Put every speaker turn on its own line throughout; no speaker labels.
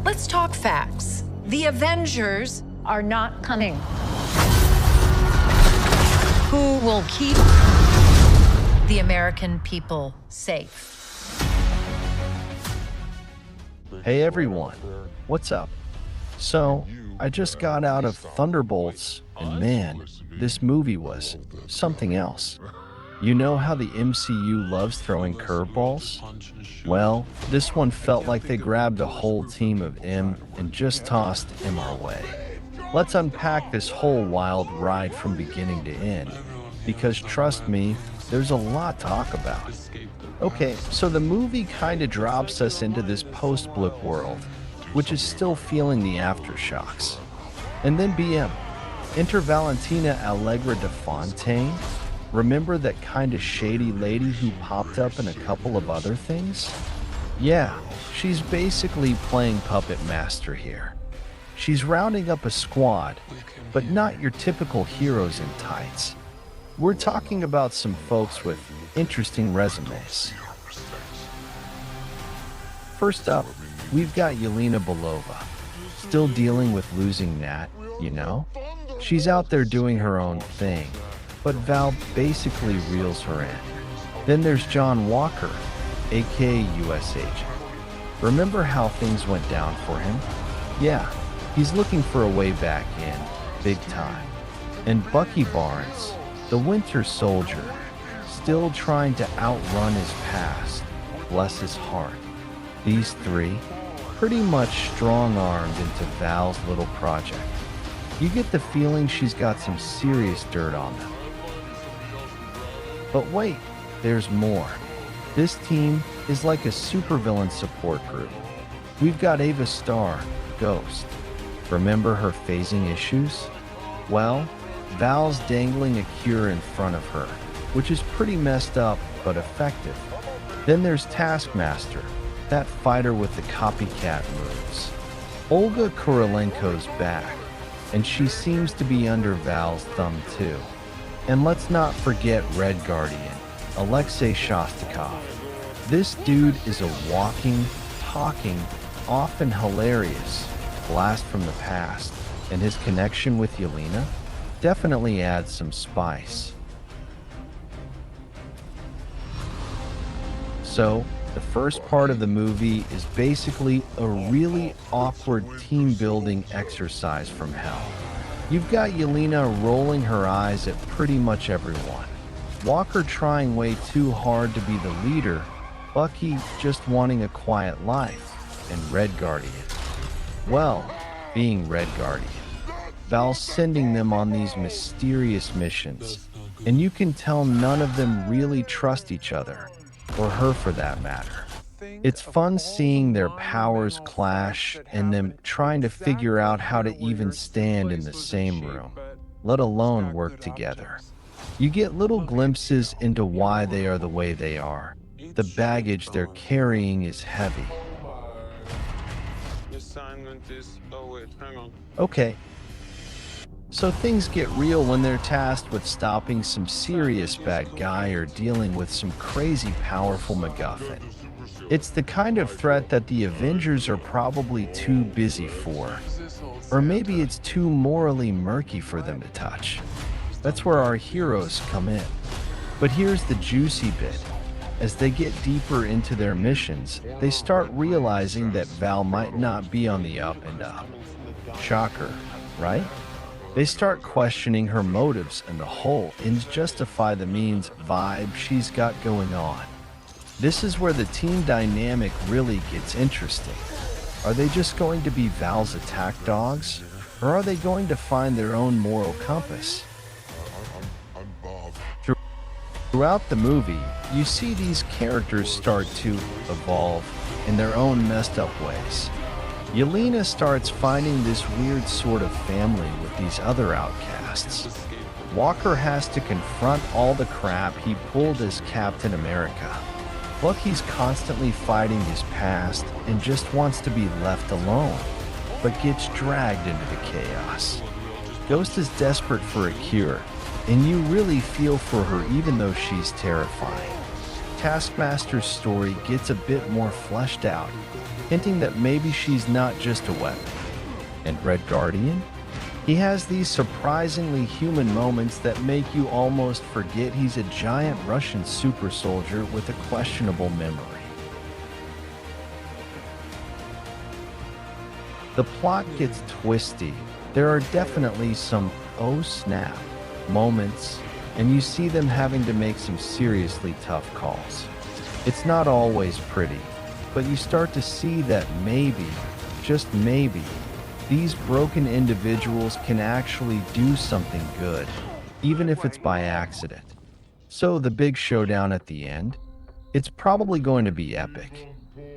Let's talk facts. The Avengers are not coming. Who will keep the American people safe?
Hey everyone, what's up? So, I just got out of Thunderbolts, and man, this movie was something else. You know how the MCU loves throwing curveballs? Well, this one felt like they grabbed a whole team of M and just tossed M our way. Let's unpack this whole wild ride from beginning to end, because trust me, there's a lot to talk about. Okay, so the movie kinda drops us into this post-blip world, which is still feeling the aftershocks. And then BM. Enter Valentina Allegra de Fontaine. Remember that kinda shady lady who popped up in a couple of other things? Yeah, she's basically playing puppet master here. She's rounding up a squad, but not your typical heroes in tights. We're talking about some folks with interesting resumes. First up, we've got Yelena Belova, still dealing with losing Nat, you know? She's out there doing her own thing, but Val basically reels her in. Then there's John Walker, aka US Agent. Remember how things went down for him? Yeah, he's looking for a way back in, big time. And Bucky Barnes, the Winter Soldier, still trying to outrun his past, bless his heart. These three, pretty much strong-armed into Val's little project. You get the feeling she's got some serious dirt on them. But wait, there's more. This team is like a supervillain support group. We've got Ava Starr, Ghost. Remember her phasing issues? Well, Val's dangling a cure in front of her, which is pretty messed up but effective. Then there's Taskmaster, that fighter with the copycat moves. Olga Kurylenko's back, and she seems to be under Val's thumb too. And let's not forget Red Guardian, Alexei Shostakov. This dude is a walking, talking, often hilarious blast from the past, and his connection with Yelena definitely adds some spice. So, the first part of the movie is basically a really awkward team-building exercise from hell. You've got Yelena rolling her eyes at pretty much everyone, Walker trying way too hard to be the leader, Bucky just wanting a quiet life, and Red Guardian, well, being Red Guardian. Val's sending them on these mysterious missions, and you can tell none of them really trust each other, or her for that matter. It's fun seeing their powers clash and them trying to figure out how to even stand in the same room, let alone work together. You get little glimpses into why they are the way they are. The baggage they're carrying is heavy. Okay, so things get real when they're tasked with stopping some serious bad guy or dealing with some crazy powerful MacGuffin. It's the kind of threat that the Avengers are probably too busy for. Or maybe it's too morally murky for them to touch. That's where our heroes come in. But here's the juicy bit. As they get deeper into their missions, they start realizing that Val might not be on the up and up. Shocker, right? They start questioning her motives and the whole ends justify the means vibe she's got going on. This is where the team dynamic really gets interesting. Are they just going to be Val's attack dogs? Or are they going to find their own moral compass? Throughout the movie, you see these characters start to evolve in their own messed up ways. Yelena starts finding this weird sort of family with these other outcasts. Walker has to confront all the crap he pulled as Captain America. Bucky's constantly fighting his past and just wants to be left alone, but gets dragged into the chaos. Ghost is desperate for a cure, and you really feel for her even though she's terrifying. Taskmaster's story gets a bit more fleshed out, hinting that maybe she's not just a weapon. And Red Guardian? He has these surprisingly human moments that make you almost forget he's a giant Russian super soldier with a questionable memory. The plot gets twisty. There are definitely some oh snap moments, and you see them having to make some seriously tough calls. It's not always pretty, but you start to see that maybe, just maybe, these broken individuals can actually do something good, even if it's by accident. So the big showdown at the end, it's probably going to be epic.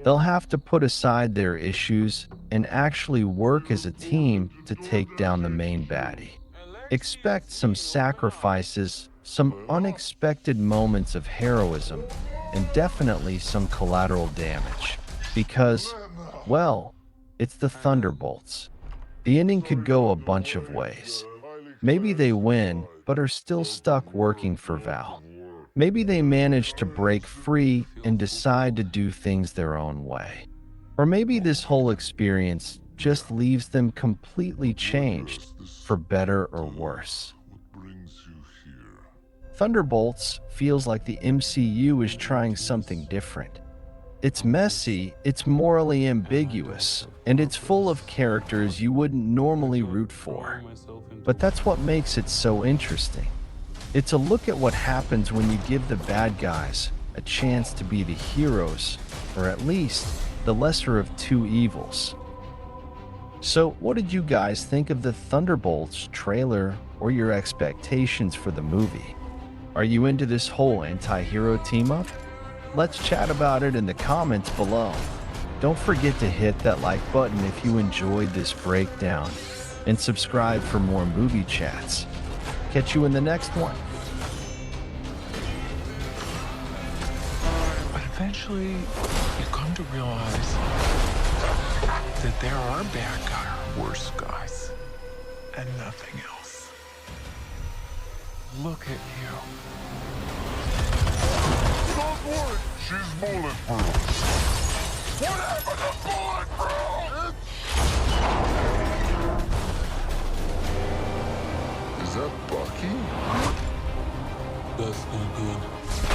They'll have to put aside their issues and actually work as a team to take down the main baddie. Expect some sacrifices, some unexpected moments of heroism, and definitely some collateral damage. Because, well, it's the Thunderbolts. The ending could go a bunch of ways. Maybe they win, but are still stuck working for Val. Maybe they manage to break free and decide to do things their own way. Or maybe this whole experience just leaves them completely changed, for better or worse. Thunderbolts feels like the MCU is trying something different. It's messy, it's morally ambiguous, and it's full of characters you wouldn't normally root for. But that's what makes it so interesting. It's a look at what happens when you give the bad guys a chance to be the heroes, or at least the lesser of two evils. So, what did you guys think of the Thunderbolts trailer or your expectations for the movie? Are you into this whole anti-hero team-up? Let's chat about it in the comments below. Don't forget to hit that like button if you enjoyed this breakdown, and subscribe for more movie chats. Catch you in the next one.
But eventually, you come to realize that there are bad guys, worse guys, and nothing else. Look at you.
Don't worry, she's bulletproof. What happened to bulletproof? Is that Bucky?
That's not good.